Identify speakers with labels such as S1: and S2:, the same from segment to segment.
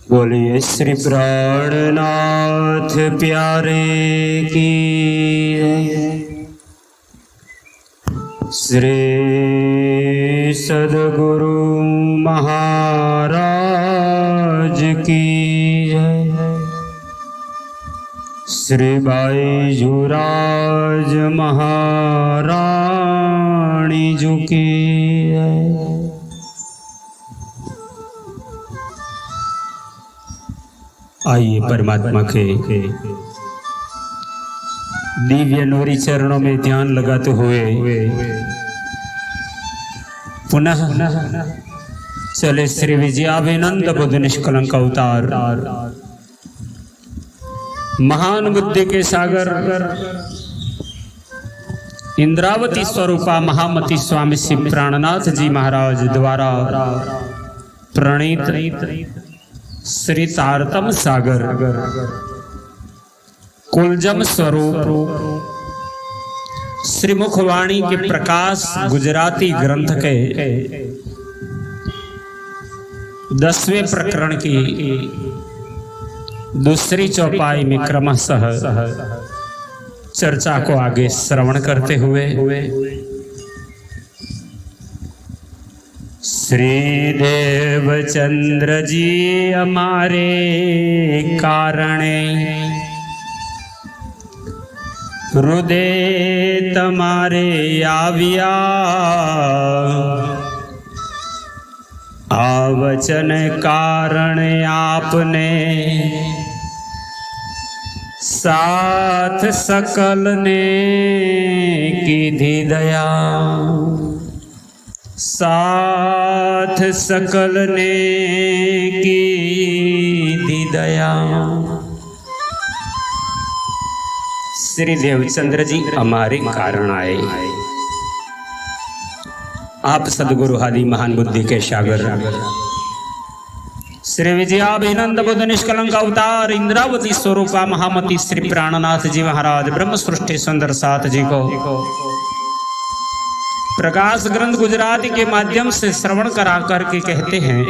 S1: बोलिए श्री प्राणनाथ प्यारे की श्री सद्गुरु महाराज की श्री बाईजूराज महारानी जी की आइए परमात्मा के दिव्य नूरी चरणों में ध्यान लगाते हुए पुनः चले श्री विजयाभिनंद बुद्ध निष्कलंक अवतार महान बुद्धि के सागर इंद्रावती स्वरूपा महामती स्वामी श्री प्राणनाथ जी महाराज द्वारा प्रणीत श्री तारतम सागर कुलजम स्वरूप श्री मुखवाणी के प्रकाश गुजराती ग्रंथ के 10वें प्रकरण की दूसरी चौपाई में क्रमशः चर्चा को आगे श्रवण करते हुए श्री देवचंद्र जी हमारे कारणे हृदय तमारे आविया आवचन कारण आपने साथ सकल ने की दया साथ सकल ने की दया। श्री देवचंद्र जी हमारे कारण आए। आप सदगुरु आदि महान बुद्धि के सागर श्री विजयाभिनंद बुद्ध निष्कलंक अवतार इंद्रावती स्वरूपा महामती श्री प्राणनाथ जी महाराज ब्रह्म सृष्टि सुंदर साथ जी को प्रकाश ग्रंथ गुजराती के माध्यम से श्रवण करा करके कहते हैं,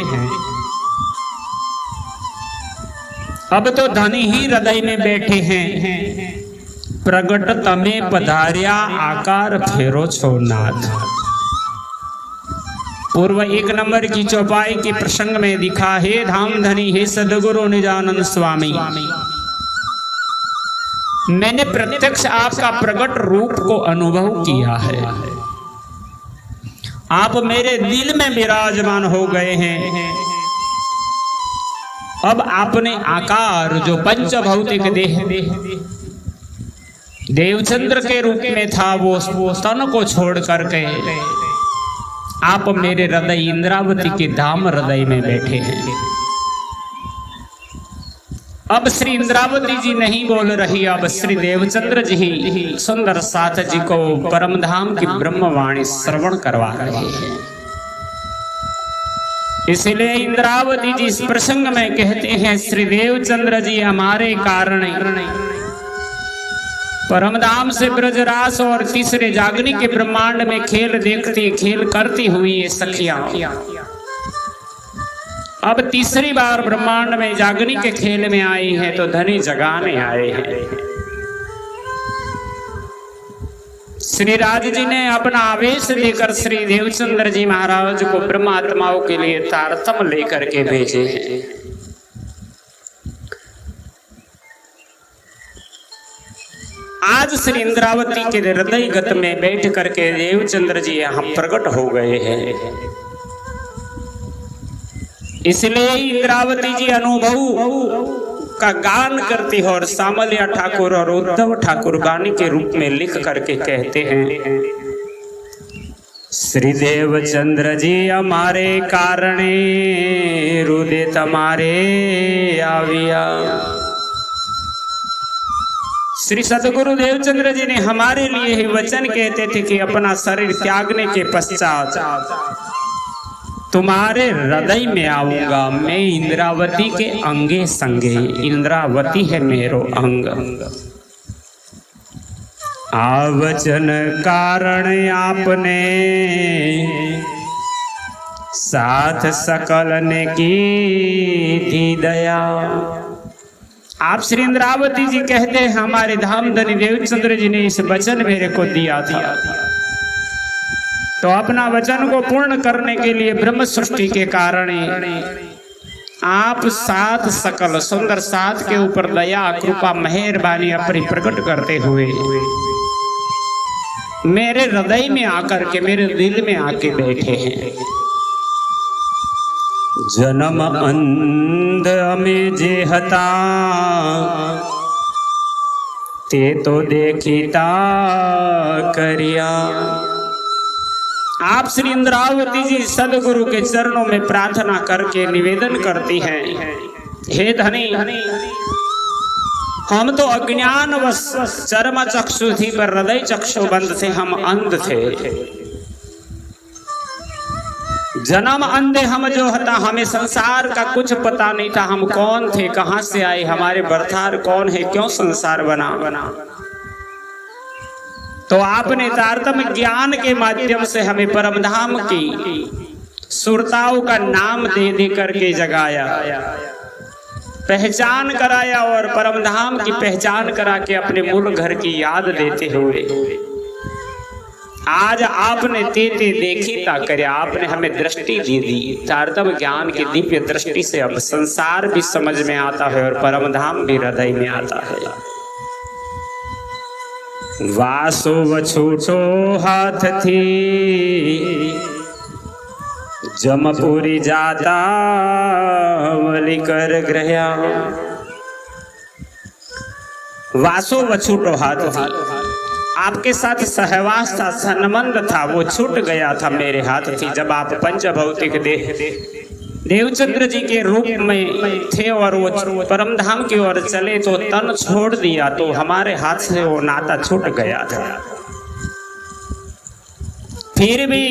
S1: अब तो धनी ही हृदय में बैठे हैं, प्रगट तमे पधारिया आकार फेरो छो नाथ। पूर्व 1 नंबर की चौपाई के प्रसंग में दिखा, हे धाम धनी हे सदगुरु निजानंद स्वामी, मैंने प्रत्यक्ष आपका प्रगट रूप को अनुभव किया है। आप मेरे दिल में विराजमान हो गए हैं। अब आपने आकार जो पंचभौतिक देह देवचंद्र के रूप में था वो तन को छोड़ करके आप मेरे हृदय इंद्रावती के धाम हृदय में बैठे हैं। अब श्री इंद्रावती जी नहीं बोल रही, अब श्री देवचंद्र जी सुंदर साथ जी को परम धाम की ब्रह्मवाणी श्रवण करवा रहे हैं। इसलिए इंद्रावती जी इस प्रसंग में कहते हैं, श्री देवचंद्र जी हमारे कारण परमधाम से ब्रजरास और तीसरे जागनी के ब्रह्मांड में खेल देखती खेल करती हुई ये सखियां अब तीसरी बार ब्रह्मांड में जागनी के खेल में आई है, तो धनी जगाने आए हैं। श्री राज जी ने अपना आवेश लेकर श्री देवचंद्र जी महाराज को ब्रह्मात्माओं के लिए तारतम लेकर के भेजे हैं। आज श्री इंद्रावती के हृदय गत में बैठ करके देवचंद्र जी यहाँ प्रकट हो गए हैं। इसलिए इंद्रावती जी अनुभव का गान करती है और सामलिया ठाकुर और उद्धव ठाकुर गाने के रूप में लिख करके कहते हैं, श्री देवचंद्र जी हमारे कारणे हृदय तमारे आविया। श्री सदगुरु देवचंद्र जी ने हमारे लिए ही वचन कहते थे कि अपना शरीर त्यागने के पश्चात तुम्हारे हृदय में आऊंगा मैं इंद्रावती के अंगे संगे। इंद्रावती है मेरो अंग। आवचन कारण आपने साथ सकल ने की थी दया। आप श्री इंद्रावती जी कहते हैं हमारे धाम धनी देवचंद्र जी ने इस वचन मेरे को दिया था, तो अपना वचन को पूर्ण करने के लिए ब्रह्म सृष्टि के कारण आप सात सकल सुंदर सात के ऊपर दया कृपा मेहरबानी अपनी प्रकट करते हुए मेरे हृदय में आकर के मेरे दिल में आके बैठे हैं। जन्म अंध में जे हता ते तो देखीता करिया। आप श्री इंद्रावती जी सदगुरु के चरणों में प्रार्थना करके निवेदन करती हैं, हे धनी हम तो अज्ञानवश चर्म चक्षु थी पर हृदय चक्षु बंद थे, हम अंध थे। जन्म अंधे हम जो हता, हमें संसार का कुछ पता नहीं था, हम कौन थे, कहां से आए, हमारे बरतार कौन है, क्यों संसार बना। तो आपने तारतम्य ज्ञान के माध्यम से हमें परमधाम की सुरताओं का नाम दे दे करके जगाया, पहचान कराया और परमधाम की पहचान करा के अपने मूल घर की याद देते हुए आज आपने तेते देखी ता करे, आपने हमें दृष्टि दे दी। तारतम्य ज्ञान की दिव्य दृष्टि से अब संसार भी समझ में आता है और परमधाम भी हृदय में आता है। वासो वछूटो हाथ थी जमपुरी जाता वली कर ग्रह्या। वासो वछूटो हाथ थी, आपके साथ सहवास था, संबंध था, वो छूट गया था मेरे हाथ थी। जब आप पंचभौतिक देवचंद्र जी के रूप में थे और वो परमधाम की ओर चले तो तन छोड़ दिया, तो हमारे हाथ से वो नाता छूट गया था। फिर भी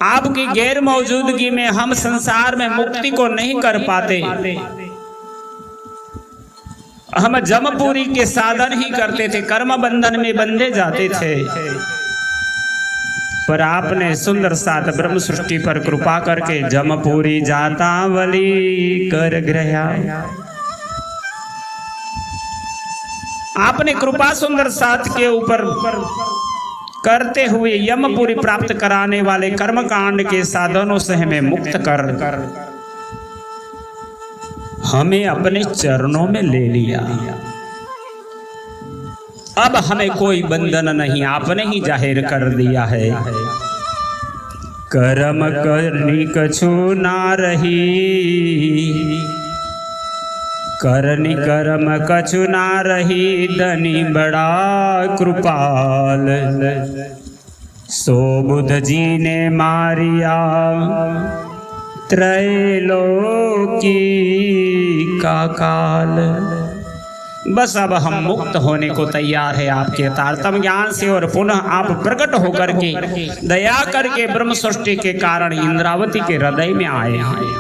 S1: आपकी गैर मौजूदगी में हम संसार में मुक्ति को नहीं कर पाते, हम जमपुरी के साधन ही करते थे, कर्म बंधन में बंधे जाते थे। पर आपने सुंदर साथ ब्रह्म सृष्टि पर कृपा करके जमपुरी जाता वली कर ग्रह्या। आपने कृपा सुंदर साथ के ऊपर करते हुए यमपुरी प्राप्त कराने वाले कर्मकांड के साधनों से हमें मुक्त कर हमें अपने चरणों में ले लिया। अब हमें कोई बंधन नहीं, आपने ही जाहिर कर दिया है। कर्म करनी कछु ना रही, करनी कर्म कछु ना रही, धनी बड़ा कृपाल सो बुध जी ने मारिया त्रैलोकी का काल। बस अब हम मुक्त होने को तैयार है आपके तारतम्य ज्ञान से और पुनः आप प्रकट होकर के दया करके ब्रह्म सृष्टि के कारण इंद्रावती के हृदय में आए हैं।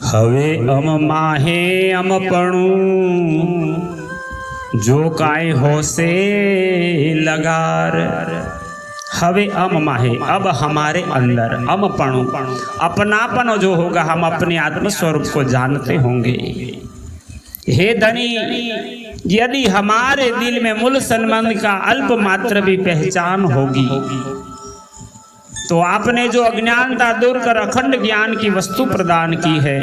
S1: हवे अम माहे अम पणु जो काय हो से लगार। हवे अम माहे, अब हमारे अंदर अमपणु अपनापन जो होगा, हम अपने आत्म स्वरूप को जानते होंगे। हे धनी, यदि हमारे दिल में मूल संबंध का अल्प मात्र भी पहचान होगी तो आपने जो अज्ञानता दूर कर अखंड ज्ञान की वस्तु प्रदान की है,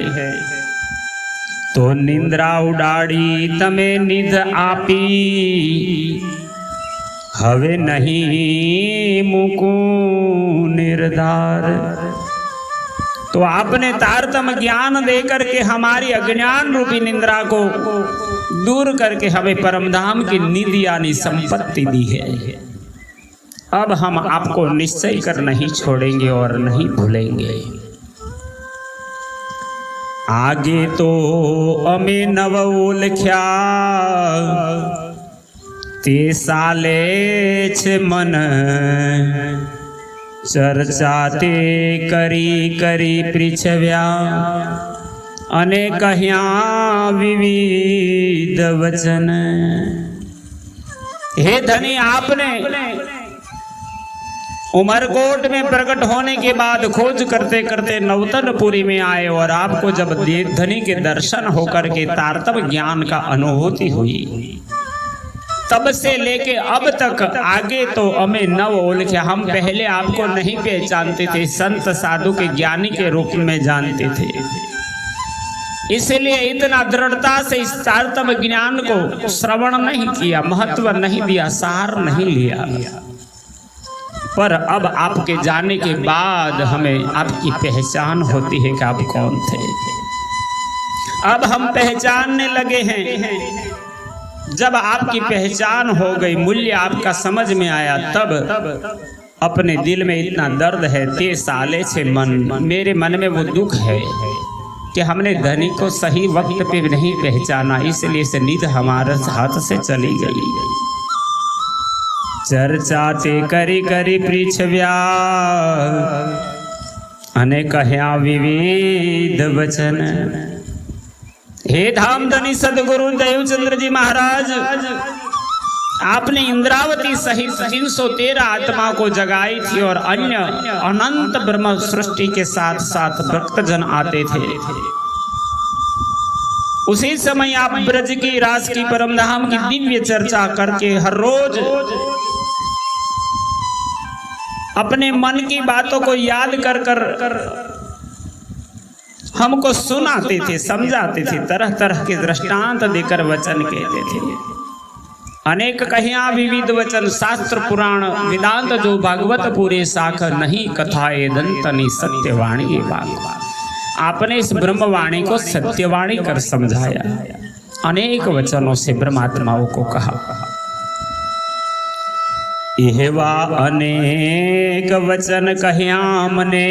S1: तो निंद्रा उडाड़ी तमे निध आपी हवे नहीं मुकु निर्धार। तो आपने तारतम्य ज्ञान देकर के हमारी अज्ञान रूपी निंद्रा को दूर करके हमें परमधाम की निधि यानी संपत्ति दी है। अब हम आपको निश्चय कर नहीं छोड़ेंगे और नहीं भूलेंगे। आगे तो अमे नव लिख्या ते साले छे मन चर्चा ते करी करी पृछव्या अने कह्या विविध वचन। हे धनी, आपने उमरकोट में प्रकट होने के बाद खोज करते करते नौतनपुरी में आए और आपको जब धनी के दर्शन होकर के तारतम्य ज्ञान का अनुभूति हुई, तब से लेके अब तक आगे तो हमें नव ओलखे। हम पहले आपको नहीं पहचानते थे, संत साधु के ज्ञानी के रूप में जानते थे, इसलिए इतना दृढ़ता से इस तारतम्य ज्ञान को श्रवण नहीं किया, महत्व नहीं दिया, सार नहीं लिया। पर अब आपके जाने के बाद हमें आपकी पहचान होती है कि आप कौन थे। अब हम पहचानने लगे हैं। जब आपकी पहचान हो गई, मूल्य आपका समझ में आया, तब अपने दिल में इतना दर्द है, 3 साले से मेरे मन में वो दुख है कि हमने धनी को सही वक्त पे नहीं पहचाना, इसलिए से निध हमारे हाथ से चली गई। चर्चा ते करी करी पृछव्या अने कह्या विविध वचन। हे धामधनी सदगुरु देवचंद्र जी महाराज, आपने इंद्रावती सहित 313 आत्मा को जगाई थी और अन्य अनंत ब्रह्म सृष्टि के साथ साथ भक्तजन आते थे। उसी समय आप ब्रज की रास की परमधाम की दिव्य चर्चा करके हर रोज अपने मन की बातों को याद कर कर हमको सुनाते थे, समझाते थे, तरह तरह के दृष्टांत देकर वचन कहते थे। अनेक कहिया विविध वचन, शास्त्र पुराण वेदांत जो भागवत पूरे साख नहीं, कथाए दंतनी सत्यवाणी बाग। आपने इस ब्रह्मवाणी को सत्यवाणी कर समझाया, अनेक वचनों से ब्रह्मात्माओं को कहा। एहवा अनेक वचन कह्या मने,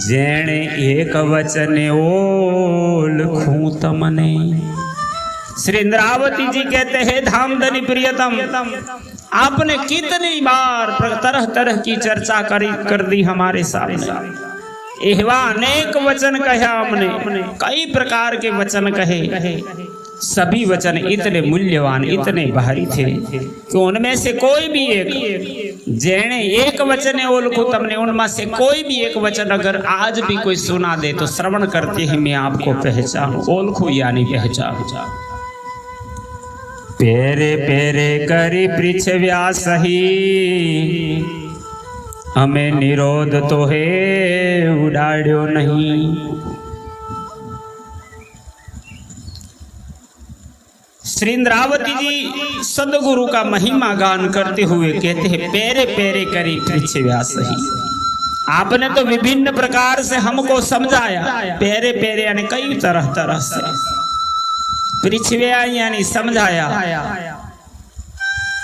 S1: जेणे एक वचन ओलखूं तमने। श्री इंद्रावती जी कहते हैं, धामधनी प्रियतम, आपने कितनी बार तरह तरह की चर्चा कर दी हमारे सामने। एहवा अनेक वचन कहे हमने, कई प्रकार के वचन कहे, सभी वचन इतने मूल्यवान, इतने भारी थे कि उनमें से कोई भी एक, जेने एक वचन ओलखू तमने, उनमें से कोई भी एक वचन अगर आज भी कोई सुना दे तो श्रवण करते ही मैं आपको पहचानूं। ओलखू यानी पहचान। पेरे पेरे करी पृछव्या सही, हमें निरोध तो है उड़ाड़्यो नहीं। श्री इंद्रावती जी सदगुरु का महिमा गान करते हुए कहते हैं, पेरे पेरे करी पृछव्या सही। आपने तो विभिन्न प्रकार से हमको समझाया, पेरे पेरे यानी कई तरह तरह से, पृछव्या यानी समझाया।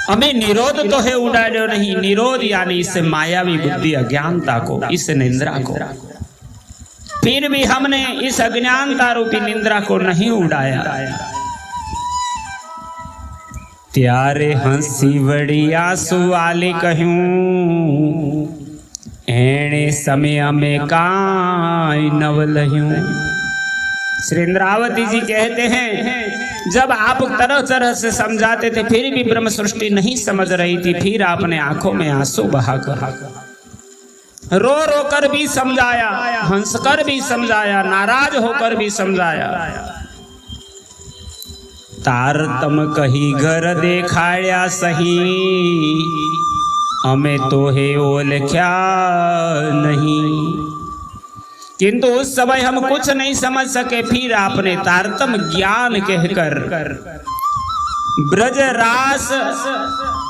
S1: हमें निरोध तो है उड़ाड़ो नहीं, निरोध यानी इस मायावी बुद्धि अज्ञानता को, इस निंद्रा को। फिर भी हमने इस अज्ञानता रूपी निंद्रा को नहीं उड़ाया। त्यारे हंसी बड़ी आंसू वाली कहूं, एणे समय में काई नवलहूं। श्री इंद्रावती जी कहते हैं, जब आप तरह तरह से समझाते थे फिर भी ब्रह्म सृष्टि नहीं समझ रही थी, फिर आपने आंखों में आंसू बहाकर, रो रो कर भी समझाया, हंस कर भी समझाया, नाराज होकर भी समझाया। तारतम कही घर देखाड़या सही, हमें तो है ओलख्या नहीं। किंतु उस समय हम कुछ नहीं समझ सके, फिर आपने तारतम ज्ञान कहकर ब्रज रास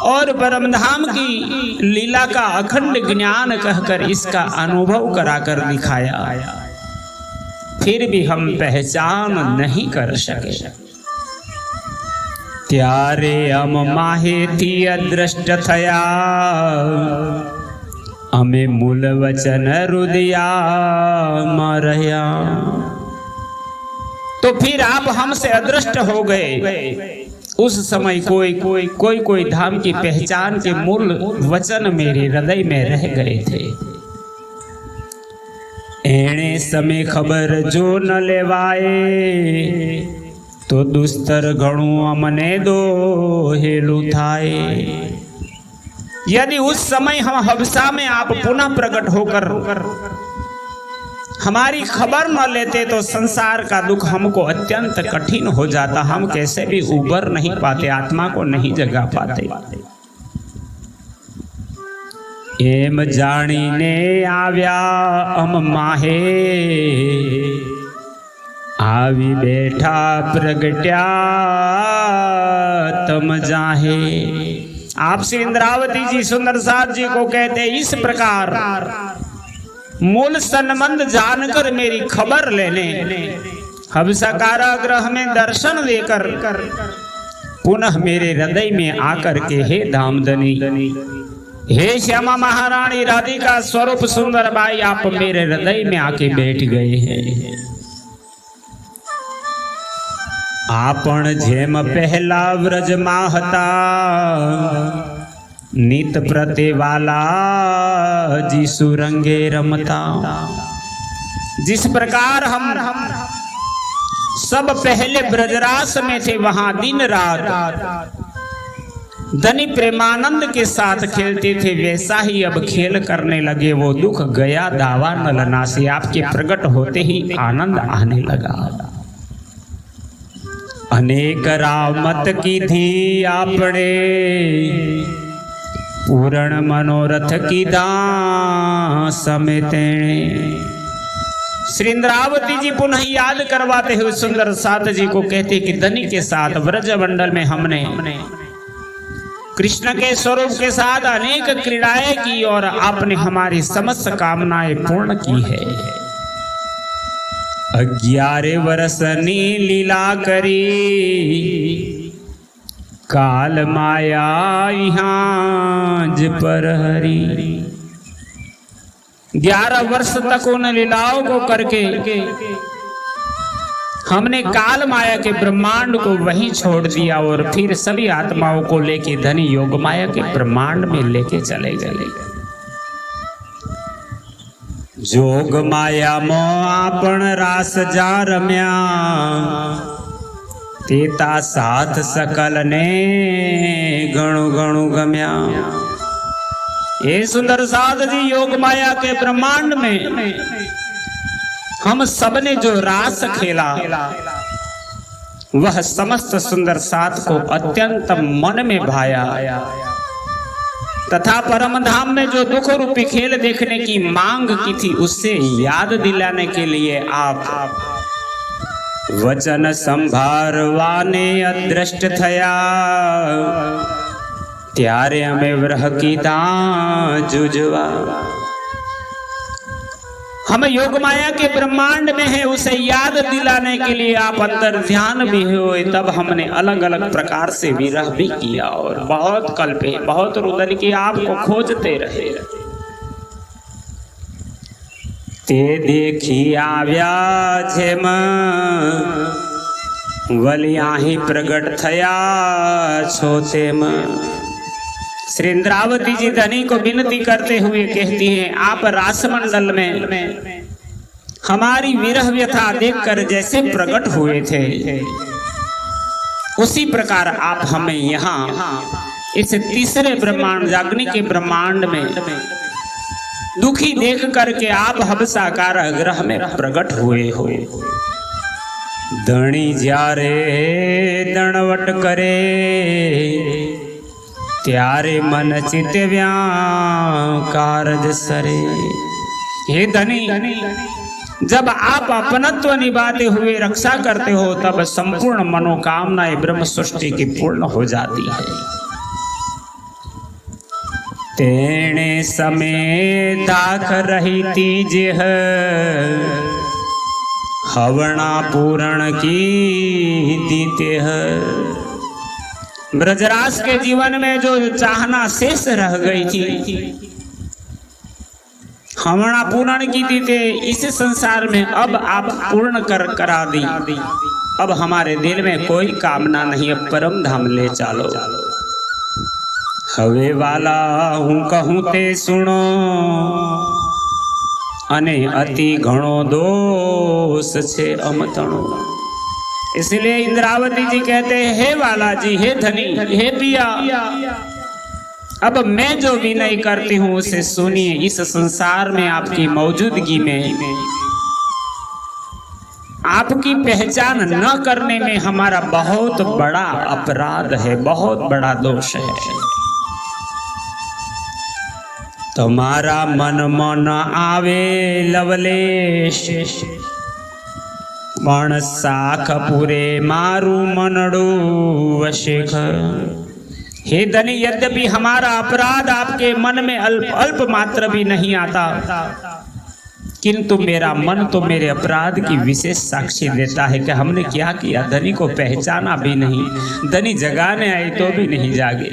S1: और परमधाम की लीला का अखंड ज्ञान कहकर इसका अनुभव कराकर दिखाया। फिर भी हम पहचान नहीं कर सके। त्यारे हम माहे थी अदृष्ट थया, हमें मूल वचन हृदया मारया। तो फिर आप हमसे अदृष्ट हो गए। उस समय कोई धाम की पहचान के मूल वचन मेरे हृदय में रह गए थे। एणे समय खबर जो न लेवाए, तो दुस्तर घणु अमने दो हेलू थाए। यदि उस समय हम हबसा में आप पुनः प्रकट होकर हमारी खबर न लेते तो संसार का दुख हमको अत्यंत कठिन हो जाता। हम कैसे भी उबर नहीं पाते, आत्मा को नहीं जगा पाते। एम जानी ने आव्या अम माहे आवी बैठा प्रगट्या तम जाहे। आप श्री इंद्रावती जी सुंदर साथ जी को कहते इस प्रकार मूल संबंध जानकर मेरी खबर लेने हबसा कारागृह में दर्शन देकर पुनः मेरे हृदय में आकर के हे धामधनी, हे श्यामा महारानी राधिका स्वरूप सुंदर बाई, आप मेरे हृदय में आके बैठ गए हैं। आपण जेम पहला व्रज माहता नित प्रते वाला जी सुरंगे रमता। जिस प्रकार हम सब पहले ब्रजरास में थे, वहां दिन रात धनी प्रेमानंद के साथ खेलते थे, वैसा ही अब खेल करने लगे। वो दुख गया दावा नलना से, आपके प्रकट होते ही आनंद आने लगा। अनेक रामत की थी आपने पूर्ण मनोरथ की दां समेते। श्री इंद्रावती जी पुनः याद करवाते हुए सुंदर साथ जी को कहते कि धनी के साथ व्रज मंडल में हमने कृष्ण के स्वरूप के साथ अनेक क्रीड़ाएं की और आपने हमारी समस्त कामनाएं पूर्ण की है। 11 वर्ष नी लीला करी काल माया यहाँ पर हरी। 11 वर्ष तक उन लीलाओं को करके हमने काल माया के ब्रह्मांड को वहीं छोड़ दिया और फिर सभी आत्माओं को लेके धनी योग माया के ब्रह्मांड में लेके चले गए। जोग माया मो आपण रास जा रम्या तेता साथ सकल ने गणु गणु गम्या। ये सुंदर साध जी योग माया के ब्रह्मांड में हम सबने जो रास खेला वह समस्त सुंदर साथ को अत्यंत मन में भाया तथा परम धाम में जो दुख रूपी खेल देखने की मांग की थी उससे याद दिलाने के लिए आप वचन संभारवाने अदृष्ट थया त्यारे हमें व्रह की जुजवा। हम योग माया के ब्रह्मांड में है, उसे याद दिलाने के लिए आप अंदर ध्यान भी हुए। तब हमने अलग अलग प्रकार से विरह भी किया और बहुत कल्पे बहुत रुदन की आपको खोजते रहे। ते देखी आव्या जेम वलिया ही प्रगट थया छोते में। श्री इंद्रावती जी धनी को विनती करते हुए कहती हैं, आप रासमंडल में हमारी विरह व्यथा देखकर जैसे प्रकट हुए थे उसी प्रकार आप हमें यहाँ इस तीसरे ब्रह्मांड जागनी के ब्रह्मांड में दुखी देख करके आप हबसा कारागृह में प्रकट हुए हो। धनी जारे दणवट करे त्यारे मन चित कारज सरे। हे धनी, जब आप अपनत्व निभाते हुए रक्षा करते हो तब संपूर्ण मनोकामनाएं ब्रह्म सृष्टि की पूर्ण हो जाती है। तेने समय दाख रही तीज हवणा पूर्ण की दीते है। ब्रजरास के जीवन में जो चाहना शेष रह गई थी हवणा पूर्ण की दीते इस संसार में अब आप पूर्ण करा दी। अब हमारे दिल में कोई कामना नहीं, अब परम धाम ले चालो। हवे वाला हूँ कहूँ ते सुनो अने अति घणो दोष छे अमतणो। इसलिए इंद्रावती जी कहते हैं, हे वाला जी, हे धनी, हे पिया, अब मैं जो विनय करती हूँ उसे सुनिए। इस संसार में आपकी मौजूदगी में आपकी पहचान न करने में हमारा बहुत बड़ा अपराध है, बहुत बड़ा दोष है। तुम्हारा मन मन आवे लवलेश, पण साख पूरे मारू मनडू वशेख। हे धनी, यद्यपि हमारा अपराध आपके मन में अल्प मात्र भी नहीं आता, किंतु मेरा मन तो मेरे अपराध की विशेष साक्षी देता है कि हमने क्या किया। धनी को पहचाना भी नहीं, धनी जगाने आई तो भी नहीं जागे।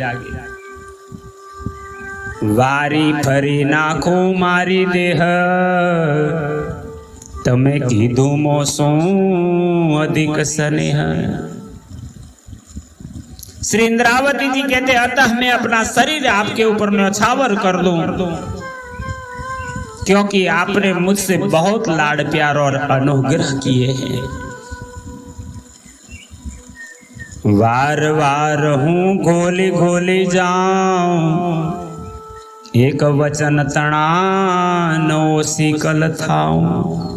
S1: वारी फरी नाखो मारी देह, तमे कीधु मोसो अधिक स्नेह। श्री इंद्रावती जी कहते, अतः मैं अपना शरीर आपके ऊपर न्यौछावर कर दूं, क्योंकि आपने मुझसे बहुत लाड प्यार और अनुग्रह किए हैं। वार वार हूं घोली घोली जाऊं, एक वचन तणा नो सिकल थाऊं।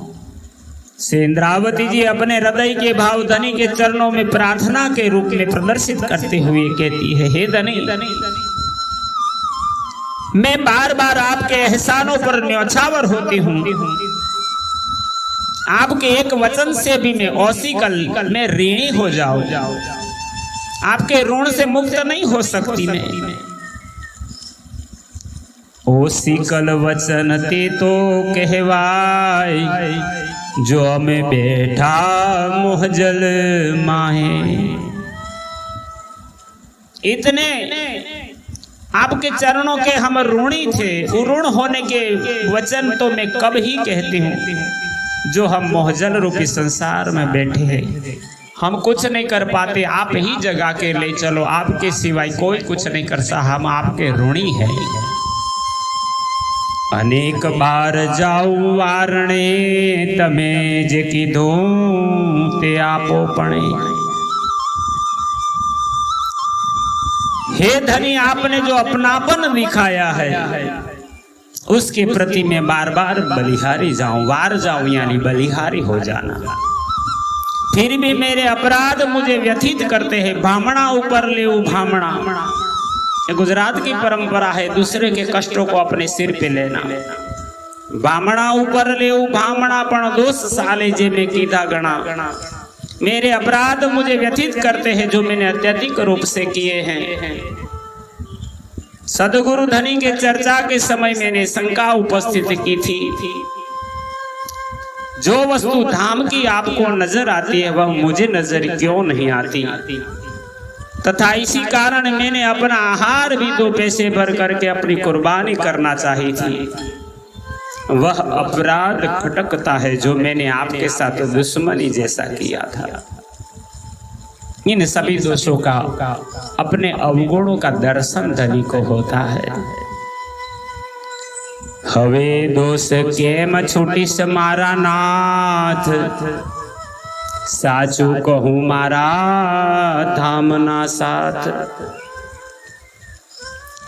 S1: श्री इंद्रावती जी अपने हृदय के भाव धनी के चरणों में प्रार्थना के रूप में प्रदर्शित करते हुए कहती है, हे धनी, मैं बार बार आपके एहसानों पर न्यौछावर होती हूँ। आपके एक वचन से भी मैं औसीकल में ऋणी हो जाऊं, आपके ऋण से मुक्त नहीं हो सकती मैं। औसीकल वचन ते तो कहवाय, जो में बैठा मोहजल माहे। इतने आपके चरणों के हम ऋणी थे, ऋण होने के वचन तो मैं कब ही कहती हूँ, जो हम मोहजल रूपी संसार में बैठे हैं। हम कुछ नहीं कर पाते, आप ही जगा के ले चलो, आपके सिवाय कोई कुछ नहीं कर सकता, हम आपके ऋणी हैं। अनेक बार जाऊ वारणे, तमे जे कीधुं ते आपो पणे। हे धनी, आपने जो अपनापन दिखाया है उसके प्रति मैं बार बार बलिहारी जाऊं। वार जाऊं यानी बलिहारी हो जाना। फिर भी मेरे अपराध मुझे व्यथित करते हैं। भामणा ऊपर ले भामणा, गुजरात की परंपरा है दूसरे के कष्टों को अपने सिर पे लेना। बामणा ऊपर ले भामणा, पण दोष साले जे में कीधा गणा। मेरे अपराध मुझे व्यथित करते हैं जो मैंने अत्यधिक रूप से किए हैं। सदगुरु धनी के चर्चा के समय मैंने शंका उपस्थित की थी, जो वस्तु धाम की आपको नजर आती है वह मुझे नजर क्यों नहीं आती। तथा इसी कारण मैंने अपना आहार भी 2 पैसे भर करके अपनी कुर्बानी करना चाहिए थी। वह अपराध खटकता है जो मैंने आपके साथ दुश्मनी जैसा किया था। इन सभी दोषों का, अपने अवगुणों का दर्शन धनी को होता है। हवे दोष केम छूटी से मारा नाथ, साचू कहूँ मारा धाम ना साथ।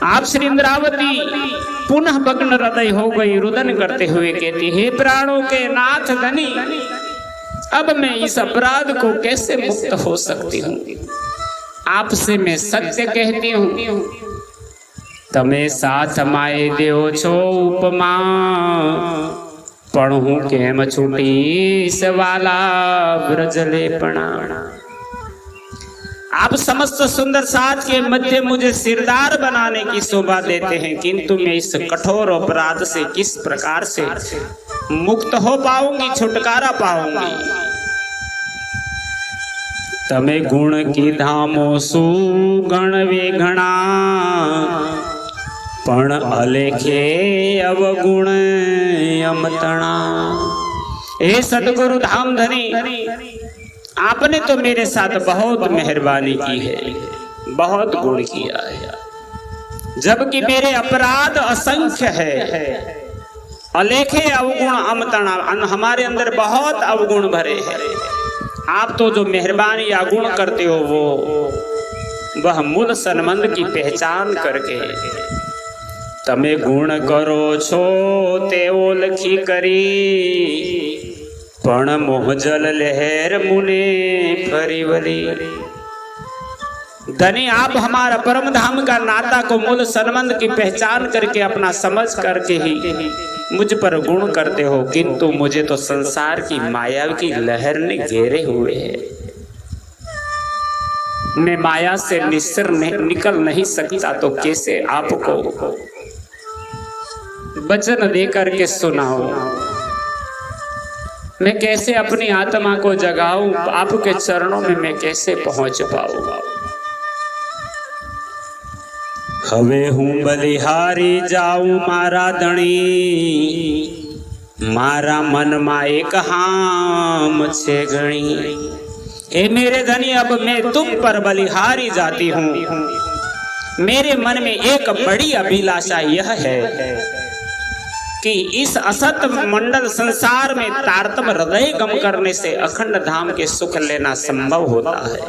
S1: आप श्री इंद्रावती पुनः भग्न हृदय हो गई, रुदन करते हुए कहती, हे प्राणों के नाथ धनी, अब मैं इस अपराध को कैसे मुक्त हो सकती हूँ। आपसे मैं सत्य कहती हूँ, तमे साथ माए देव छो उपमा, पण हूँ केम छूटी सवाला ब्रजलेपणा। आप समस्त सुंदर साथ के मध्य मुझे सिरदार बनाने की शोभा देते हैं, किंतु मैं इस कठोर अपराध से किस प्रकार से मुक्त हो पाऊंगी, छुटकारा पाऊंगी। तमे गुण की धामो सुगण वे घणा, पण अलेखे अवगुण अमतणा। हे सतगुरु धाम धनी, आपने तो मेरे साथ बहुत मेहरबानी की है, बहुत गुण किया है, जबकि मेरे अपराध असंख्य है। अलेखे अवगुण अमतणा, हमारे अंदर बहुत अवगुण भरे हैं। आप तो जो मेहरबानी या गुण करते हो वो वह मूल सन्मंद की पहचान करके तमे गुण करो छो तेओ लखी करी पण मोहजल लहर मुने फरी वली। धनी आप हमारा परम धाम का नाता को मूल संबंध की पहचान करके अपना समझ करके ही मुझ पर गुण करते हो, किंतु मुझे तो संसार की माया की लहर ने घेरे हुए है। मैं माया से निकल नहीं सकता, तो कैसे आपको वचन दे करके सुनाओ, मैं कैसे अपनी आत्मा को जगाऊं, आपके चरणों में मैं कैसे पहुंच पाऊंगा। हवे हूँ बलिहारी जाऊं मारा धणी, मारा मन मा एक हाम छे गणी। ए मेरे धनी, अब मैं तुम पर बलिहारी जाती हूँ। मेरे मन में एक बड़ी अभिलाषा यह है कि इस असत मंडल संसार में तारतम हृदय गम करने से अखंड धाम के सुख लेना संभव होता है।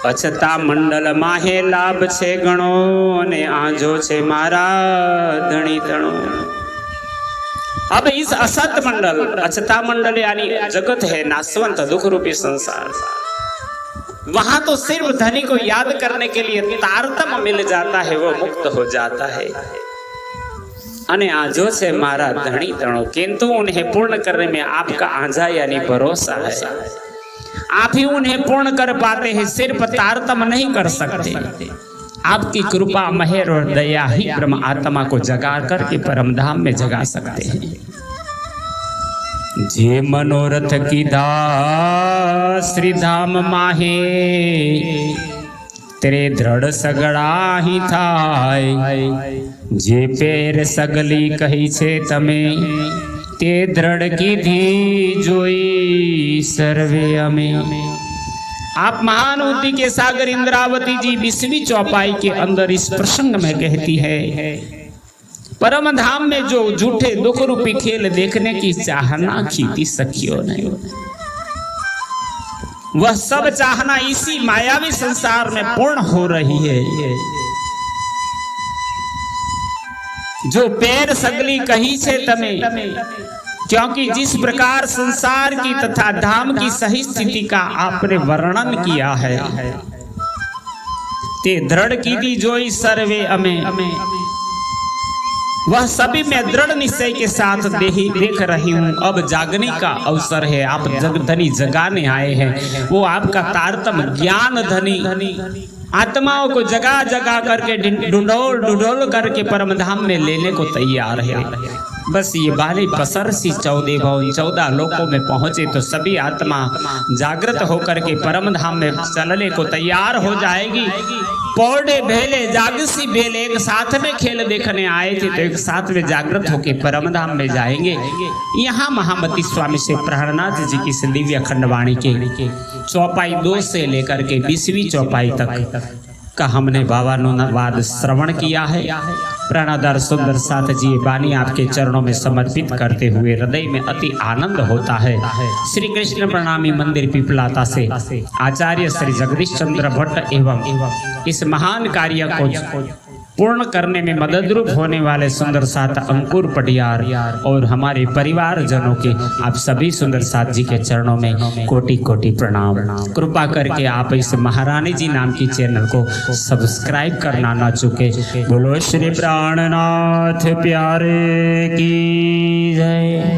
S1: अछता मंडल माहे लाभ छे गणो ने आजो छे मारा धणी तणो। अब इस असत मंडल, अछता मंडल यानी जगत है नाशवंत दुख रूपी संसार, वहां तो सिर्फ धनी को याद करने के लिए तारतम मिल जाता है, वो मुक्त हो जाता है। अने आजो से मारा धनी तणो, किंतु उन्हें पूर्ण करने में आपका आंजा यानी भरोसा है। आप ही उन्हें पूर्ण कर पाते हैं, सिर्फ तारतम नहीं कर सकते। आपकी कृपा मेहर और दया ही ब्रह्म आत्मा को जगा करके परम धाम में जगा सकते हैं। जे मनोरथ की दा श्री धाम माहे, तेरे दृढ़ सगड़ा ही थाय। जे पैर सगली कही छे तमे, ते दृढ़ की धी जोई सर्वे अमे। आप महानुभूति के सागर इंद्रावती जी 20वीं चौपाई के अंदर इस प्रसंग में कहती है, परम धाम में जो झूठे दुख रूपी खेल देखने की चाहना खीती सखियों ने, वह सब चाहना इसी मायावी संसार में पूर्ण हो रही है। जो पैर सगली कही छे तमे, क्योंकि जिस प्रकार संसार की तथा धाम की सही स्थिति का आपने वर्णन किया है, ते दृढ़ की दी जोई सर्वे अमे, वह सभी मैं दृढ़ निश्चय के साथ देख रही हूँ। अब जागने का अवसर है, आप धनी जगाने आए हैं। वो आपका तारतम ज्ञान धनी आत्माओं को जगा जगा करके ढूंढोल करके परम धाम में लेने को तैयार है। बस ये बाली पसर सी 14 भवन 14 लोकों में पहुंचे तो सभी आत्मा जागृत होकर के परम धाम में चलने को तैयार हो जाएगी। पौड़े भेले जागसी बेले एक साथ में खेल देखने आए थे, तो एक साथ में जागृत होकर परम धाम में जाएंगे। यहाँ महामती स्वामी से प्राणनाथ जी की दिव्य अखंड वाणी के चौपाई 2 से लेकर के 20वीं चौपाई तक का हमने भावानुवाद श्रवण किया है। प्राणाधार सुंदर साथ जी वाणी आपके चरणों में समर्पित करते हुए हृदय में अति आनंद होता है। श्री कृष्ण प्रणामी मंदिर पिपलाता से आचार्य श्री जगदीश चंद्र भट्ट एवं इस महान कार्य को पूर्ण करने में मददरूप होने वाले सुंदर साथ अंकुर पटियार और हमारे परिवार जनों के आप सभी सुंदर साथ जी के चरणों में कोटि कोटि प्रणाम। कृपा करके आप इस महारानी जी नाम की चैनल को सब्सक्राइब करना ना चूके। बोलो श्री प्राणनाथ प्यारे की जय।